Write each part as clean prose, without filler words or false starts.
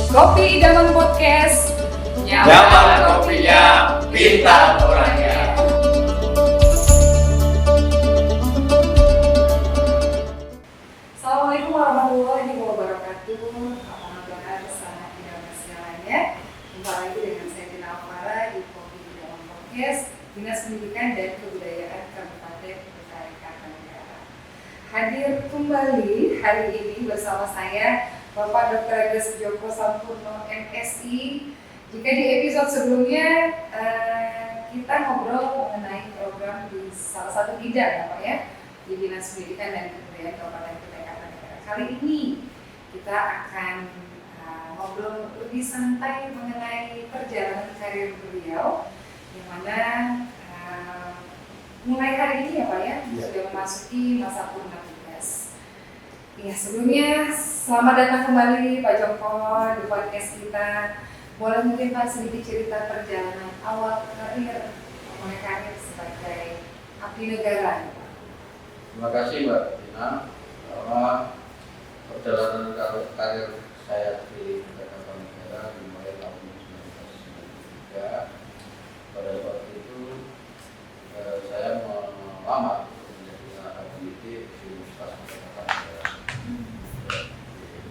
Kopi Idaman Podcast. Nyaman kopinya, pintar orangnya. Assalamualaikum warahmatullahi wabarakatuh. Apa kabar sahabat Idaman segalanya? Jumpa lagi dengan saya Tina Alvara di Kopi Idaman Podcast, Dinas Pendidikan dan Kebudayaan Kabupaten Kutai Kartanegara. Hadir kembali hari ini bersama saya Bapak Dr. Agus Joko Sampurno MSI. Jika di episode sebelumnya kita ngobrol mengenai program di salah satu bidang ya Pak ya, di Dinas Pendidikan dan Kebudayaan Kabupaten Kutai Kartanegara. Kali ini kita akan ngobrol lebih santai mengenai perjalanan karir beliau, yang mana mulai hari ini ya Pak ya, sudah memasuki masa purna tugas. Ya, sebelumnya selamat datang kembali Pak Joko di podcast kita. Boleh mungkin Pak sedikit cerita perjalanan awal karir sebagai abdi negara. Terima kasih Mbak Tina. Karena perjalanan karir saya di Kartanegara dimulai tahun 1993. Pada waktu itu saya melamar menjadi tenaga pendidik di Universitas Kartanegara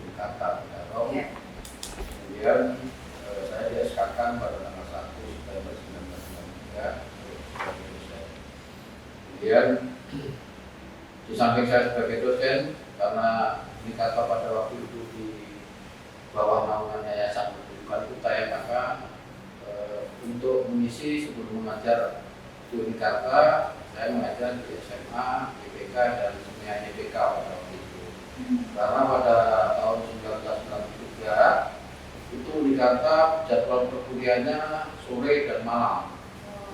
di Kartanegara. Kemudian saya di-SK-kan pada tanggal 1 September 1993 sebagai dosen. Kemudian di samping saya sebagai dosen, karena Nikata pada waktu itu di bawah naungan Yayasan Pendidikan Kutai, maka untuk mengisi sebelum mengajar di Unikarta, saya mengajar di SMA, IPK dan SMEA IPK pada waktu itu. Karena pada tahun 1993 itu Unikarta jadwal perkuliahannya sore dan malam,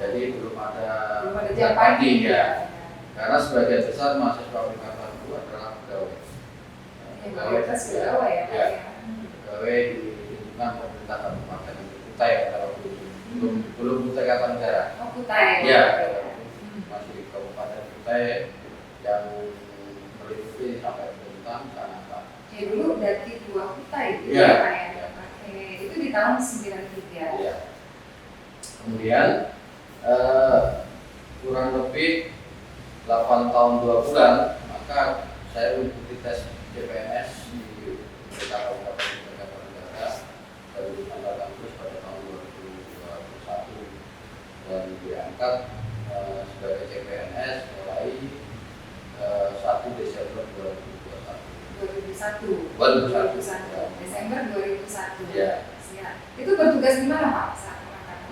jadi belum ada jam pagi ya. Karena sebagian besar mahasiswa Unikarta itu adalah pegawai. Pegawai ya. Pegawai di lingkungan pemerintah Kabupaten Kutai pada waktu itu. Belum Kutai Kartanegara. Oh, Kutai. Ya, masih di Kabupaten Kutai yang meliputi sampai Kuntang, Sanaka. Ya dulu dari 2 Kutai gitu ya, Pak ya. Itu di tahun 93. Ya. Kemudian kurang lebih 8 tahun 2 bulan, maka saya mengikuti tes CPNS di Kabupaten Kutai Kartanegara dari tanggal kampus pada tahun 2021 dan diangkat sebagai CPNS mulai 1 Desember 2021. Desember 2001. Ya. Itu bertugas di mana Pak?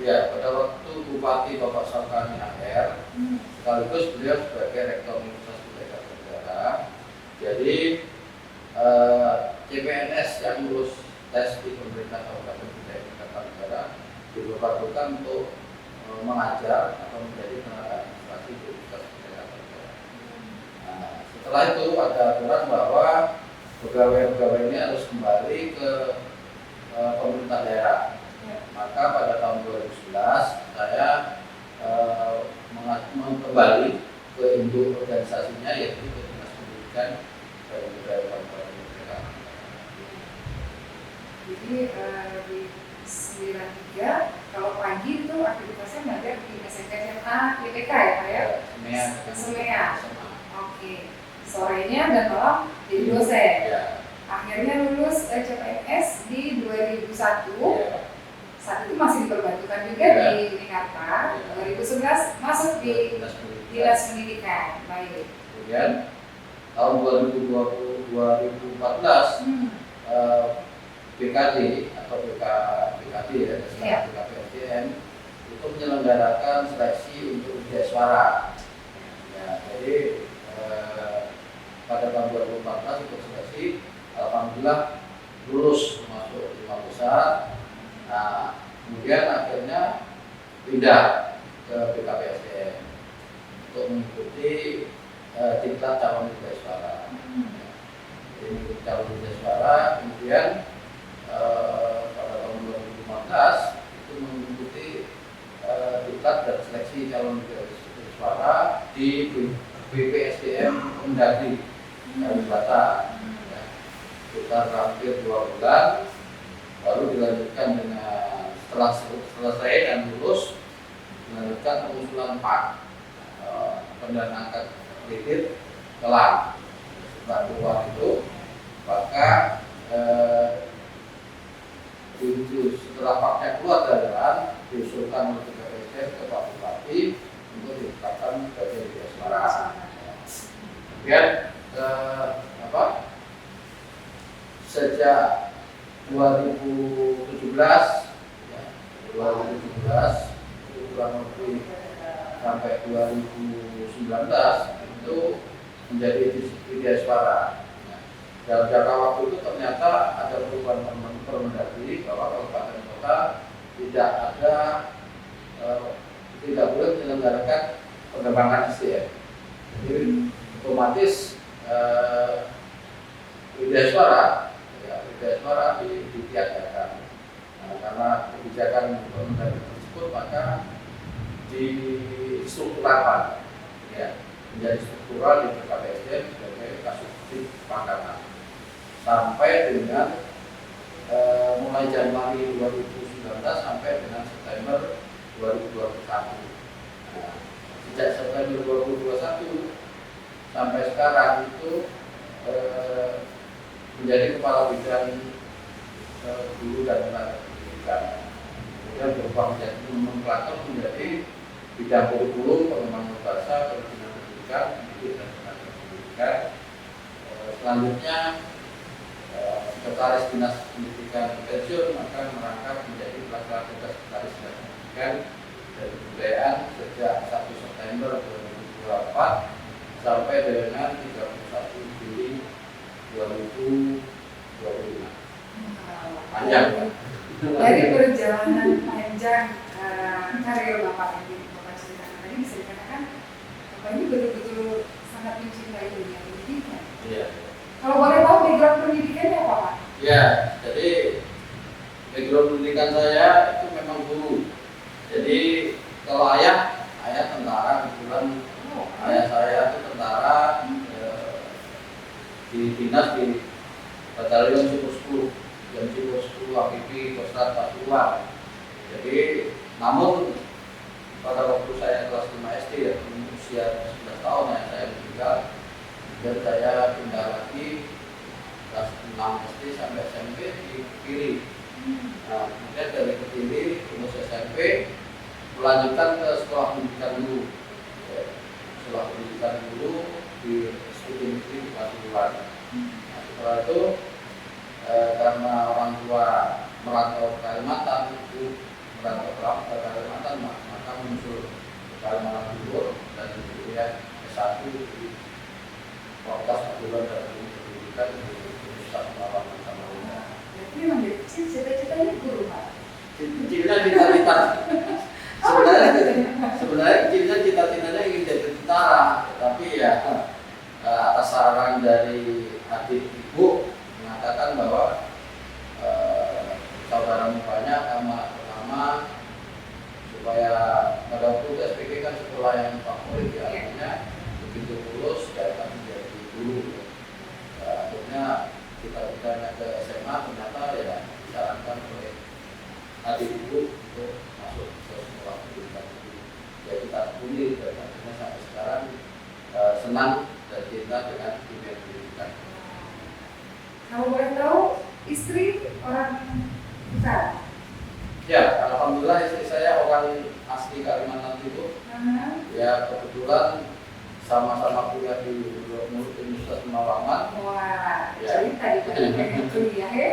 Ya, pada waktu Bupati Bapak Salkani AR, sekaligus beliau sebagai Rektor Universitas Kutai Kartanegara. Jadi CPNS yang lulus tes di pemerintah Kabupaten Kutai Kartanegara diperlukan untuk mengajar atau menjadi tenaga administrasi di Universitas Kutai Kartanegara. Nah, setelah itu ada aturan bahwa pegawai-pegawai ini harus kembali ke pemerintah daerah. Maka pada tahun 2011 saya kembali ke induk organisasinya, yaitu ke Dinas Pendidikan dan Kebudayaan Kabupaten Kutai Kartanegara. Jadi di 93 kalau pagi itu aktivitasnya mengajar di SMK SMA IPK ya Pak ya? SMEA. Oke. Sorenya dan malam jadi dosen. Akhirnya lulus CPNS di 2001. Saat itu masih diperbantukan juga di Unikarta. 2011 masuk di Dinas Pendidikan. Baik. Kemudian tahun 2014 BKD atau BKD ya, BKPSDM itu menyelenggarakan seleksi untuk ujian suara. Ya, jadi pada tahun 2014 ikut seleksi, alhamdulillah lulus masuk 5 besar. Nah, kemudian akhirnya pindah ke BKPSDM untuk mengikuti tingkat calon ujian suara. Jadi mengikuti calon ujian suara, kemudian pada tahun 2015 itu mengikuti tingkat dan seleksi calon ujian suara di BPSDM Mendagri Kalibata. Sekitar hampir 2 bulan baru dilanjutkan dengan setelah selesai dan lulus dilanjutkan pengusulan PAK, pendanaan angkat kredit kelar. Setelah keluar itu maka setelah paknya keluar dari jalan diusulkan oleh BPSDM ke Pak Bupati untuk ditetapkan sebagai asmara. Kemudian sejak 2017 ya, 2017 itu kurang lebih sampai 2019 itu menjadi Widya Asmara. Dalam jangka waktu itu ternyata ada perubahan Permendagri bahwa kabupaten kota tidak boleh menyelenggarakan pengembangan SDM. Jadi otomatis Widya Asmara ditiadakan. Nah, karena kebijakan Permendagri tersebut maka distrukturkan, ya, menjadi struktural di BKPSDM sebagai Kasubdit Pangkatan sampai dengan mulai Januari 2019 sampai dengan September 2021. Nah, sejak September 2021 sampai sekarang itu menjadi kepala bidang guru dan tenaga pendidikan. Kemudian berubah menjadi nomenklatur menjadi bidang kurikulum, pengembangan bahasa, pendidikan pendidikan, dan tenaga pendidikan. Selanjutnya Sekretaris Dinas Pendidikan pensiun akan merangkap menjadi pelaksana tugas Sekretaris Dinas Pendidikan dan Kebudayaan sejak 1 September 2024 sampai dengan 31 Juli 2025. Panjang, Pak. Dari perjalanan panjang karir Bapak yang Bapak ceritakan tadi bisa dikatakan Bapak ini betul-betul sangat mencintai dunia pendidikan. Iya. Kalau boleh tahu background pendidikannya apa Pak? Ya, jadi background pendidikan saya itu memang guru. Jadi kalau ayah tentara, kebetulan ayah saya itu tentara di dinas di Batalion Super 10, jam Super 10 APP Kostrat Pasuruan. Jadi namun pada waktu saya kelas 5 SD ya, usia 11 tahun ya saya meninggal. Dan saya pindah lagi kelas 6 SD sampai SMP di Kediri. Nah, kemudian dari Kediri lulus SMP melanjutkan ke sekolah pendidikan dulu. Sekolah pendidikan dulu di Studi Negeri di Pasuruan. Nah, setelah itu karena orang tua merantau ke Kalimantan ke Kalimantan, maka muncul Kalimantan Timur dan kemudian S1 di Fakultas Keguruan dan Ilmu Pendidikan di Universitas Malang Samarinda. Jadi memang cita-citanya guru Pak? Cita-cita sebenarnya cita-citanya ingin jadi tentara, tapi ya atas saran dari adik ibu mengatakan bahwa saudaramu banyak, pertama supaya pada waktu itu SPG kan sekolah yang favorit ya, artinya begitu lulus dapat menjadi guru. Akhirnya kita bertanya ke SMA, ternyata ya disarankan oleh adik ibu untuk masuk ke sekolah pendidikan itu. Ya kita tekuni dan akhirnya sampai sekarang senang dan cinta dengan dunia pendidikan. Kalau boleh tahu istri orang utara? Ya, alhamdulillah istri saya orang asli Kalimantan Timur. Ya kebetulan sama-sama kuliah di Universitas Malangan. Wah, Ya. cerita di pendidikan kuliah ya?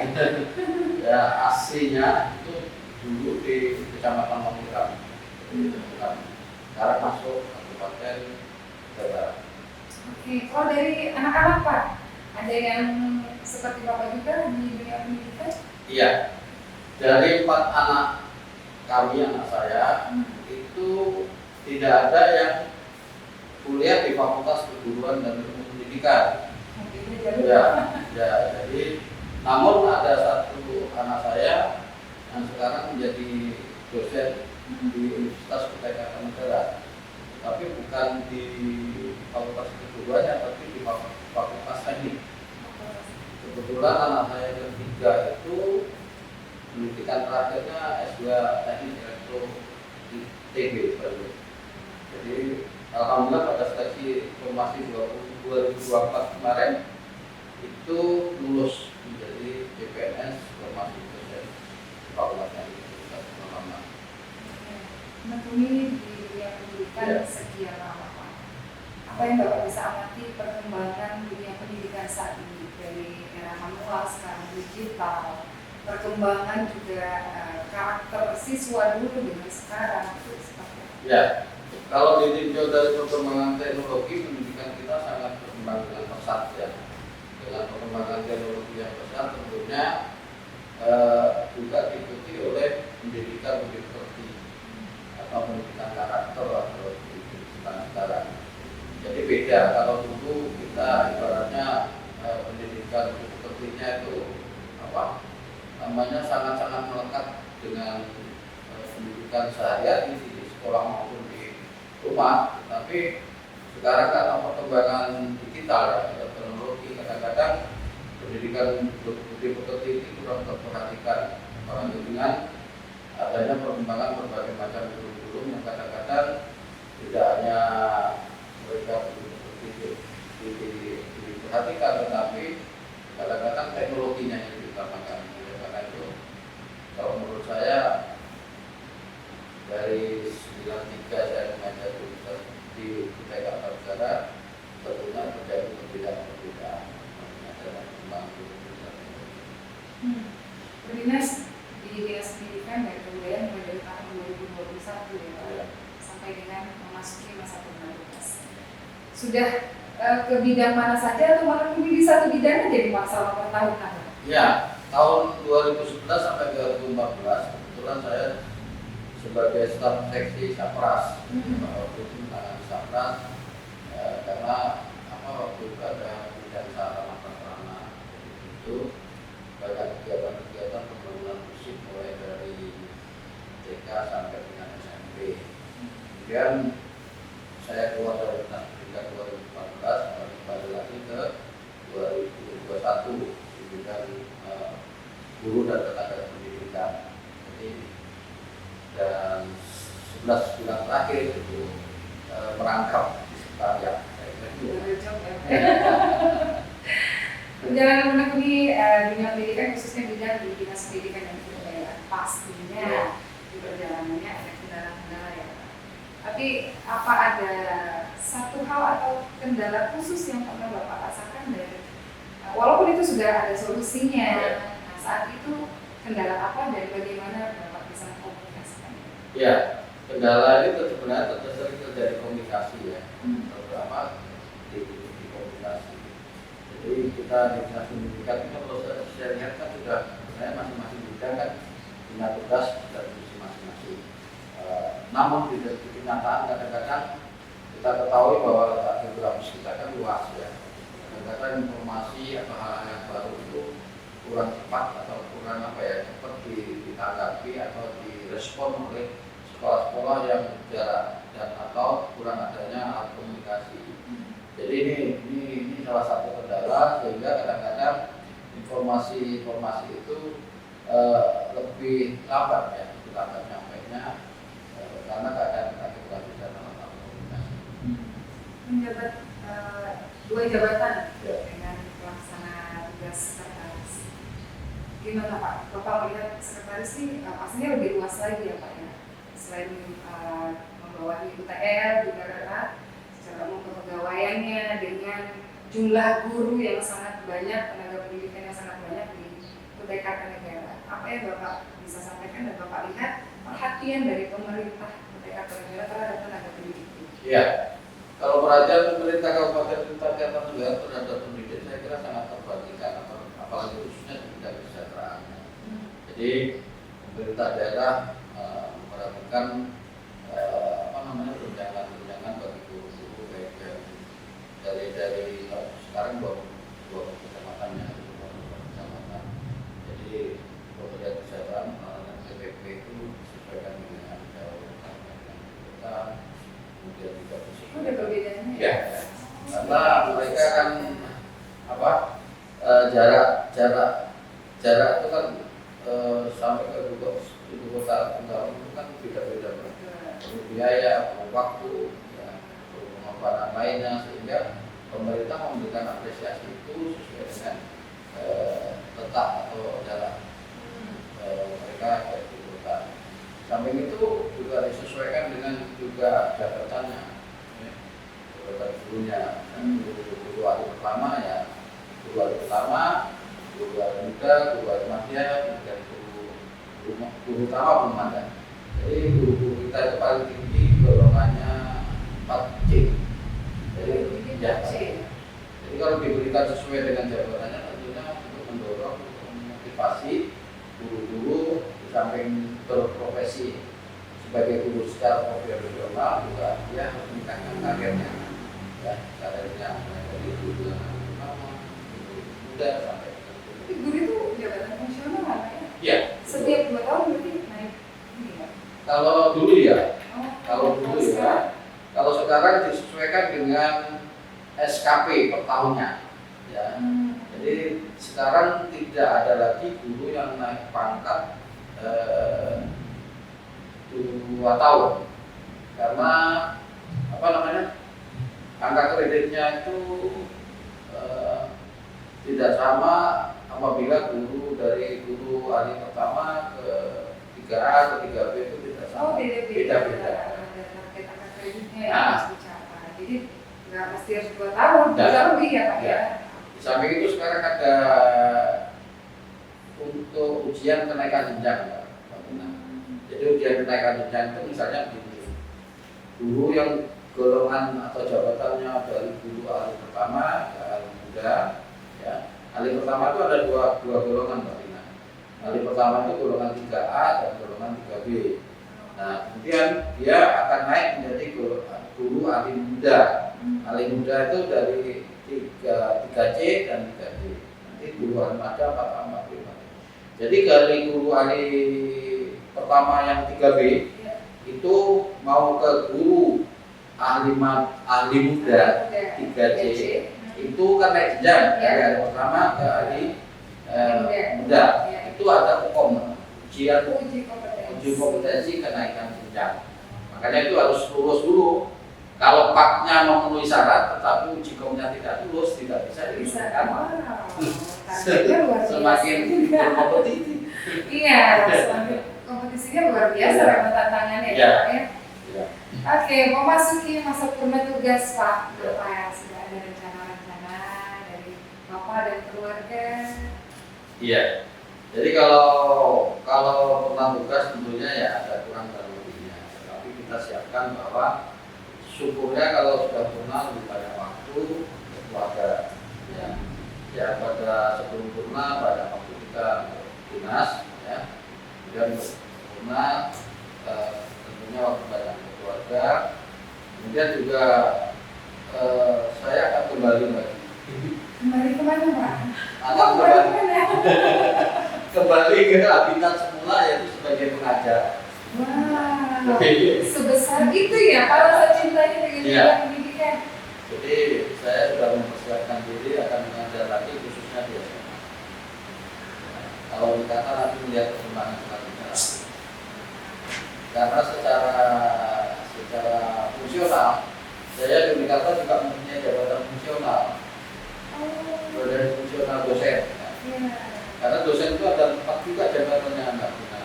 Ya aslinya itu dulu di Kecamatan Mangkurat. Sekarang masuk Kabupaten Jawa. Oke, kalau dari anak-anak Pak, ada yang seperti Bapak juga di dunia pendidikan? Iya, dari 4 anak kami, anak saya itu tidak ada yang kuliah di Fakultas Keguruan dan Ilmu Pendidikan. Ya, jadi namun ada satu anak saya yang sekarang menjadi dosen di Universitas Kutai Kartanegara, tapi bukan di Fakultas Keguruannya, tapi di Fakultas Teknik. Kebetulan anak saya yang ketiga itu pendidikan terakhirnya S2 Teknik Elektro di TB baru. Jadi alhamdulillah pada seleksi formasi 2024 kemarin itu lulus menjadi CPNS formasi dosen fakultas Muhammad. Menekuni di dunia pendidikan sekian lama Pak. Apa yang Bapak bisa amati perkembangan dunia pendidikan saat ini dari era manual sekarang digital, perkembangan juga karakter siswa dulu dengan sekarang itu seperti apa? Ya, kalau ditinjau dari perkembangan teknologi, pendidikan kita sangat berkembang dengan pesat ya. Dengan perkembangan teknologi yang pesat tentunya juga diikuti oleh pendidikan seperti atau pendidikan karakter atau pendidikan sekarang. Jadi beda kalau dulu kita ibaratnya pendidikan sepertinya itu apa namanya sangat-sangat melekat dengan pendidikan sehari-hari di sekolah maupun di rumah. Tapi sekarang karena perkembangan digital atau teknologi kadang-kadang pendidikan seperti ini kurang terperhatikan, apalagi dengan adanya perkembangan berbagai macam kurikulum yang kadang-kadang tidak hanya mereka diperhatikan, tetapi kadang-kadang teknologinya yang diutamakan. Karena itu, kalau menurut saya dari 93 saya mengajar di UTK Negara, tentunya terjadi perbedaan-perbedaan. Berdinas di Dinas Pendidikan dan Kebudayaan mulai dari tahun 2021 ya Pak, sampai dengan memasuki masa pembaruan. Sudah ke bidang mana saja atau malah di satu bidang aja di masalah pertahunan? Ya, tahun 2011 sampai 2014 kebetulan saya sebagai staf seksi Sapras, waktu itu menangani Sapras karena waktu itu ada bidang sarana prasarana itu banyak kegiatan-kegiatan pembangunan fisik mulai dari TK sampai dengan SMP. Kemudian saya keluar dari Dinas Pendidikan 2014 kembali lagi ke 2021 di bidang guru dan tenaga pendidikan. Jadi dan 11 bulan terakhir itu merangkap di sekretariat. Perjalanan menekuni dunia pendidikan khususnya bidang di Dinas Pendidikan dan Kebudayaan pastinya di perjalanannya ada kendala-kendala ya Pak. Tapi apa ada satu hal atau kendala khusus yang pernah Bapak rasakan dari walaupun itu sudah ada solusinya, nah saat itu kendala apa dan bagaimana Bapak bisa mengkomunikasikan? Ya, kendala itu sebenarnya sering terjadi komunikasi ya, terutama di komunikasi. Jadi kita di Dinas Pendidikan itu kalau saya lihat kan sudah sebenarnya masing-masing bidang kan punya tugas dan fungsi masing-masing. Namun di kenyataan kadang-kadang kita ketahui bahwa letak geografis kita kan luas ya. Kadang-kadang informasi atau hal-hal yang baru itu kurang cepat atau kurang cepat ditanggapi atau direspon oleh sekolah-sekolah yang jarak dan atau kurang adanya alat komunikasi. Jadi ini salah satu kendala sehingga kadang-kadang informasi itu lebih lambat ya, lebih lambat nyampainya karena keadaan kita kurang bisa dalam komunikasi. Menjabat dua jabatan dengan pelaksana tugas sekretaris. Gimana Pak? Bapak melihat sekretaris sih pastinya lebih luas lagi ya Pak ya. Selain membawahi UTL juga berat, secara umum kepegawaiannya dengan jumlah guru yang sangat banyak, tenaga pendidikan yang sangat banyak di UTK Negara. Apa yang Bapak bisa sampaikan dan Bapak lihat perhatian dari pemerintah UTK Negara terhadap tenaga pendidik? Iya. Kalau perhatian pemerintah Kabupaten Negara terhadap pendidik saya kira sangat terperhatikan, apalagi khususnya di bidang kesejahteraan. Jadi pemerintah daerah memperhatikan tunjangan bagi guru-guru baik dari sekarang dua kecamatan ya, kecamatan. Jadi pekerjaan kesejahteraan PPP itu disesuaikan dengan jauh kita, kemudian juga ada perbedaannya ya, karena mereka kan jarak itu kan sampai ke ibu kota Tunggal itu kan beda-beda, Pak. Perlu biaya, perlu waktu, ya, perlu pengorbanan lainnya, sehingga pemerintah memberikan apresiasi itu sesuai dengan letak atau jalan mereka ke ibu kota. Samping itu juga disesuaikan dengan juga jabatannya, ya, jabatan gurunya. Guru hari pertama ya, guru hari pertama, guru hari muda, guru hari madya, kemudian guru utama belum ada. Jadi guru kita itu paling tinggi golongannya 4C. Jadi kalau diberikan sesuai dengan jabatannya, tentunya untuk mendorong, untuk memotivasi guru-guru di samping berprofesi sebagai guru secara profesional juga dia harus meningkatkan karirnya, ya, karirnya dari guru yang pertama, guru muda sampai Tapi guru itu jabatan fungsional kan ya? Iya. Setiap 2 tahun berarti naik ini ya? Kalau dulu ya, Oh, kalau dulu ya, kalau sekarang disesuaikan dengan SKP per tahunnya, ya. Jadi sekarang tidak ada lagi guru yang naik pangkat 2 tahun, karena apa namanya, angka kreditnya itu tidak sama apabila guru dari guru hari pertama ke 3A ke 3B itu tidak sama. Oh, beda-beda. Beda-beda. Ada target angka kreditnya yang Nah. harus dicapai. Jadi nggak mesti harus 2 tahun, Nah. bisa lebih ya Pak Ya. ya? Di samping itu sekarang ada untuk ujian kenaikan jenjang, Mbak Tina. Jadi ujian kenaikan jenjang itu misalnya begini, guru yang golongan atau jabatannya dari guru ahli pertama ke ahli muda, ya. Ahli pertama itu ada dua golongan, Mbak Tina. Ahli pertama itu golongan 3A dan golongan 3B. Nah, kemudian dia akan naik menjadi guru ahli muda. Ahli muda itu dari 3C dan 3D. Nanti guru ahli madya 4A. Jadi dari guru ahli pertama yang 3B itu mau ke guru ahli muda 3C itu kan naik jenjang dari ahli pertama ke ahli muda. Itu ada UKOM, uji kompetensi kenaikan jenjang. Makanya itu harus lulus dulu. Kalau paknya memenuhi syarat tetapi uji komnya tidak lulus, tidak bisa diusahakan. Semakin berkompetisi. Iya, semakin kompetisinya luar biasa memang tantangannya ya Pak ya. Ya. Oke, memasuki masa purna tugas Pak, apa ya, sudah ada rencana-rencana dari Bapak dan keluarga? Iya. Jadi kalau pernah tugas tentunya ya ada kurang dan lebihnya. Tapi kita siapkan bahwa syukurnya kalau sudah purna lebih banyak waktu untuk keluarga. Ya pada sebelum purna pada waktu kita dinas, ya. Kemudian purna tentunya waktu banyak untuk keluarga. Kemudian juga saya akan kembali lagi. Kembali kemana Pak? Akan kembali ke habitat semula, yaitu sebagai pengajar. Wow, Oke. sebesar itu ya Pak rasa cintanya dengan Iya. pendidikan. Jadi saya sudah mempersiapkan diri akan mengajar lagi khususnya di SMA. Kalau dikata nanti melihat perkembangan selanjutnya. Karena secara fungsional saya di Unikata juga mempunyai jabatan fungsional. Dari fungsional dosen. Iya. Karena dosen itu ada 4 juga jabatannya, Mbak Tina.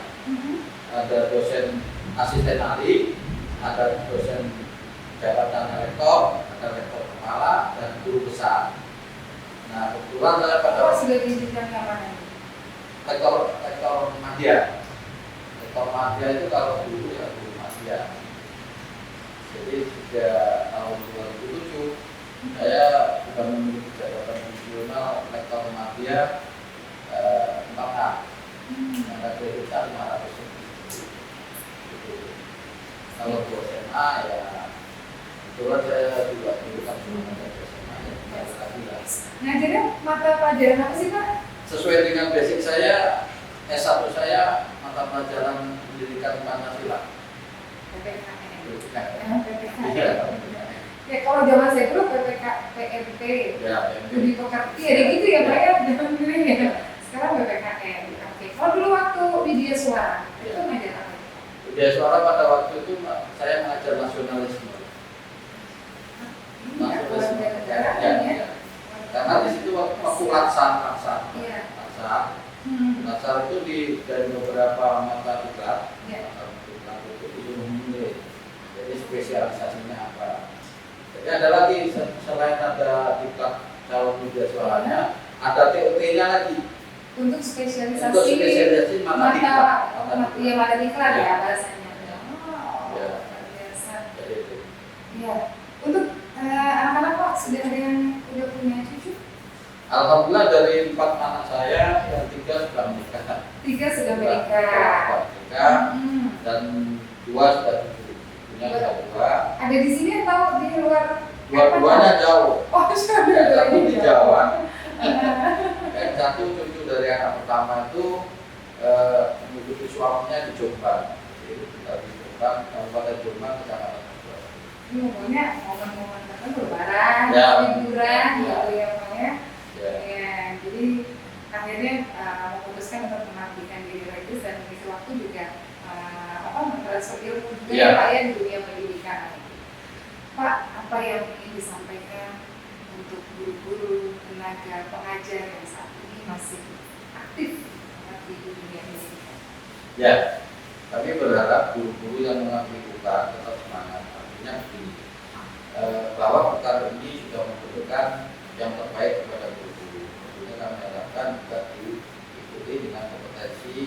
Ada dosen asisten ahli, ada dosen jabatan rektor, ada rektor kepala, dan guru besar. Nah, kebetulan saya pada Sudah di jenjang yang mana? rektor madya. Rektor madya itu kalau dulu ya guru madya. Jadi sejak tahun 2007 saya sudah memiliki jabatan fungsional rektor madya 4A. Ada kreditnya 500 lebih. Gitu. Kalau di SMA ya kebetulan saya juga diberikan semangat dari SMA ya tidak lagi lah. Ngajarnya mata pelajaran apa sih Pak? Sesuai dengan basic saya, S1 saya mata pelajaran pendidikan Pancasila. PPKN. Iya. Ya kalau zaman saya dulu PMP, Ya, Budi Pekerti, ada gitu ya Pak ya, zaman dulu ya. Sekarang PPKN. Oke. Kalau dulu waktu suara. Itu ngajar apa? Budaya suara pada waktu itu saya mengajar nasionalisme. Warga negara Ya, ya. ya. Karena di situ waktu laksan Iya. Latsar itu dari beberapa mata diklat, Iya. diklat itu disuruh memilih. Jadi spesialisasinya apa? Jadi ada lagi selain ada diklat calon budaya suaranya, ada TOT-nya lagi. Untuk spesialisasi Untuk spesialisasi mata diklat. mata diklat Ya. ya bahasanya. Ya. Oh, Ya. luar biasa. Jadi itu. Ya. Untuk anak-anak Pak sudah ada yang udah punya cucu? Alhamdulillah dari 4 anak saya yang 3 sudah menikah. 3 sudah Dua menikah. menikah Hmm. dan 2 sudah cucu. Punya sudah 2. Ada di sini atau di luar? Dua-duanya jauh. Oh, sudah Yang satu di Jawa. Nah, Yang satu cucu dari anak pertama itu mengikuti suaminya di Jombang. Jadi tinggal di Jombang, Kabupaten Jombang, Kecamatan Jombang. ini umumnya momen-momen tertentu lebaran, Ya. liburan, Ya. gitu ya Pak ya. Ya. Ya, jadi akhirnya memutuskan untuk mengabdikan diri lagi dan mengisi waktu juga mentransfer ilmu juga Ya. ya Pak ya di dunia pendidikan. Pak, apa yang ingin disampaikan untuk guru-guru, tenaga pengajar yang saat ini masih aktif di dunia pendidikan? Ya, kami berharap guru-guru yang mengambil UKA tetap semangat. Artinya begini, bahwa UKA ini sudah membutuhkan yang terbaik kepada guru-guru. Tentunya kami harapkan juga diikuti dengan kompetensi,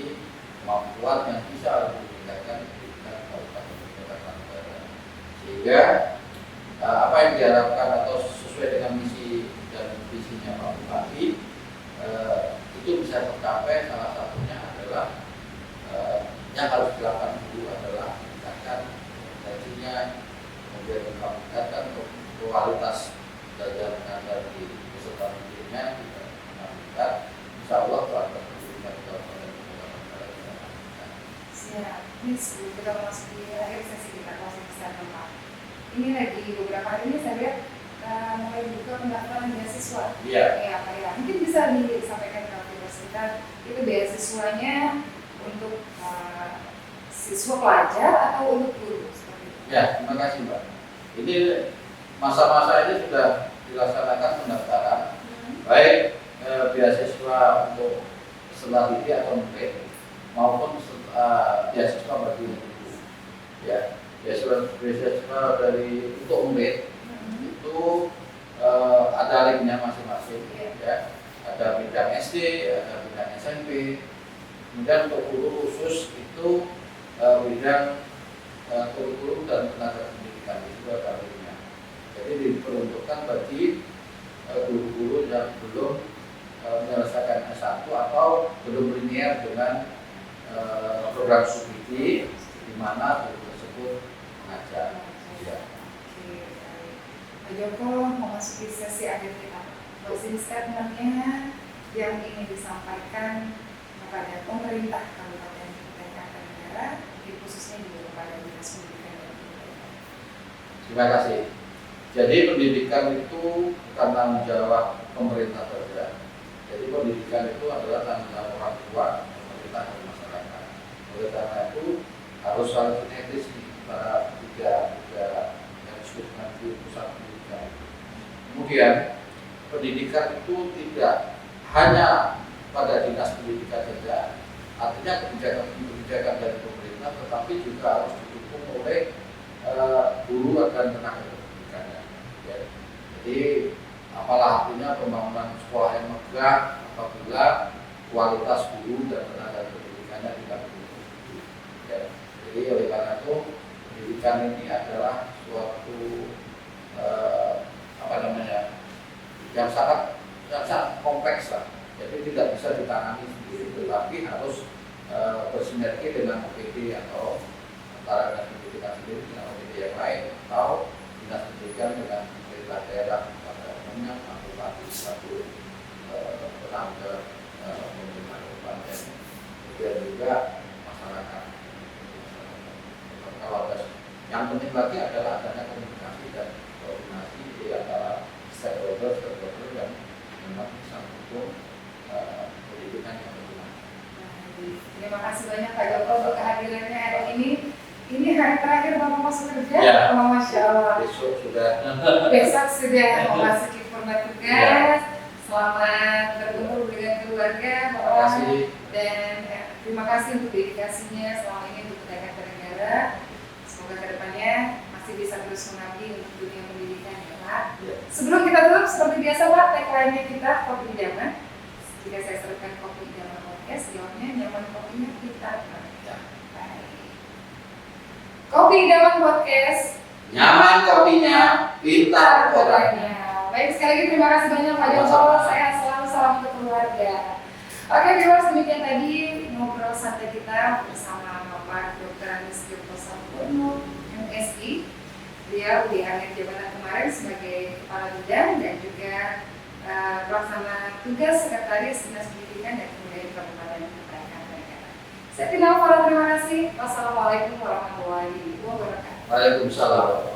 kemampuan yang bisa ditingkatkan di tingkat kabupaten Jakarta Utara. Sehingga apa yang diharapkan atau sesuai dengan misi dan visinya Pak Bupati itu bisa tercapai. Salah satunya adalah yang harus dilakukan dulu adalah meningkatkan kompetensinya, kemudian meningkatkan kualitas belajar mengajar di peserta didiknya juga meningkat. Insya Allah kualitas pendidikan di Kabupaten Jakarta Utara bisa meningkat. Siap. Ini sebelum kita masuk di akhir sesi kita closing statement Pak. Ini lagi beberapa hari ini saya lihat mulai buka pendaftaran beasiswa. Iya. Ya Pak ya. Mungkin bisa disampaikan ke viewers kita itu beasiswanya untuk siswa pelajar atau untuk guru seperti itu. Ya, terima kasih Mbak. Ini masa-masa ini sudah dilaksanakan pendaftaran, baik beasiswa untuk peserta didik atau murid maupun beasiswa bagi guru. Ya, beasiswa dari untuk murid itu ada linknya masing-masing. Ya, ada bidang SD, ada bidang SMP. Kemudian untuk guru khusus itu bidang kurikulum dan tenaga pendidikan itu ada linknya. Jadi diperuntukkan bagi guru-guru yang belum menyelesaikan S1 atau belum linear dengan program studi di mana guru tersebut mengajar. Ya. Oke, baik. Pak Joko memasuki sesi akhir kita. Closing statement-nya yang ingin disampaikan kepada pemerintah Kabupaten Kartanegara, khususnya juga kepada Dinas Pendidikan dan Kebudayaan. Terima kasih. Jadi pendidikan itu bukan tanggung jawab pemerintah saja. Jadi pendidikan itu adalah tanggung jawab orang tua, pemerintah dan masyarakat. Oleh karena itu harus saling sinergis antara tiga yang disebutkan di pusat pendidikan. Kemudian pendidikan itu tidak hanya pada dinas pendidikan saja, artinya kebijakan dari pemerintah, tetapi juga harus didukung oleh guru dan tenaga pendidikannya. Ya. Jadi apalah artinya pembangunan sekolah yang megah apabila kualitas guru dan tenaga pendidikannya tidak begitu. Ya. Jadi oleh karena itu pendidikan ini adalah suatu yang sangat kompleks lah. Jadi tidak bisa ditangani sendiri, tetapi harus bersinergi dengan OPD atau antara dinas pendidikan sendiri dengan OPD yang lain atau dinas pendidikan dengan pemerintah daerah pada umumnya bupati satu tenaga pemerintah kabupaten, kemudian juga masyarakat. Kalau ada yang penting lagi adalah adanya komunikasi dan koordinasi di antara stakeholder yang memang bisa mendukung pendidikan yang berguna. Nah, Terima kasih banyak Pak Joko untuk kehadirannya hari ini. Ini hari terakhir Bapak masuk kerja. Ya. Oh, Masya Allah. Besok sudah. Besok sudah memasuki purna tugas. Selamat berkumpul dengan keluarga, Terima kasih. dan terima kasih untuk dedikasinya selama ini untuk kebaikan bernegara. Semoga kedepannya masih bisa terus mengabdi untuk dunia pendidikan ya Pak. Ya. Sebelum kita tutup seperti biasa Pak, tagline-nya kita kopi idaman. Jika saya serahkan kopi idaman podcast, jawabnya nyaman kopinya kita. Ya. Baik. Kopi idaman podcast. Nyaman kopinya, pintar orangnya. orangnya. Baik, sekali lagi terima kasih banyak Pak Joko. Sama-sama. Saya selalu salam untuk keluarga. Oke, viewers, demikian tadi ngobrol santai kita bersama Bapak Dr. Anies Joko Sampono, MSI. Beliau di akhir jabatan kemarin sebagai Kepala Bidang dan juga pelaksana tugas Sekretaris Dinas Pendidikan dan Kebudayaan Kabupaten Kutai Kartanegara. Saya Tina Alfara, terima kasih. Wassalamualaikum warahmatullahi wabarakatuh. Waalaikumsalam.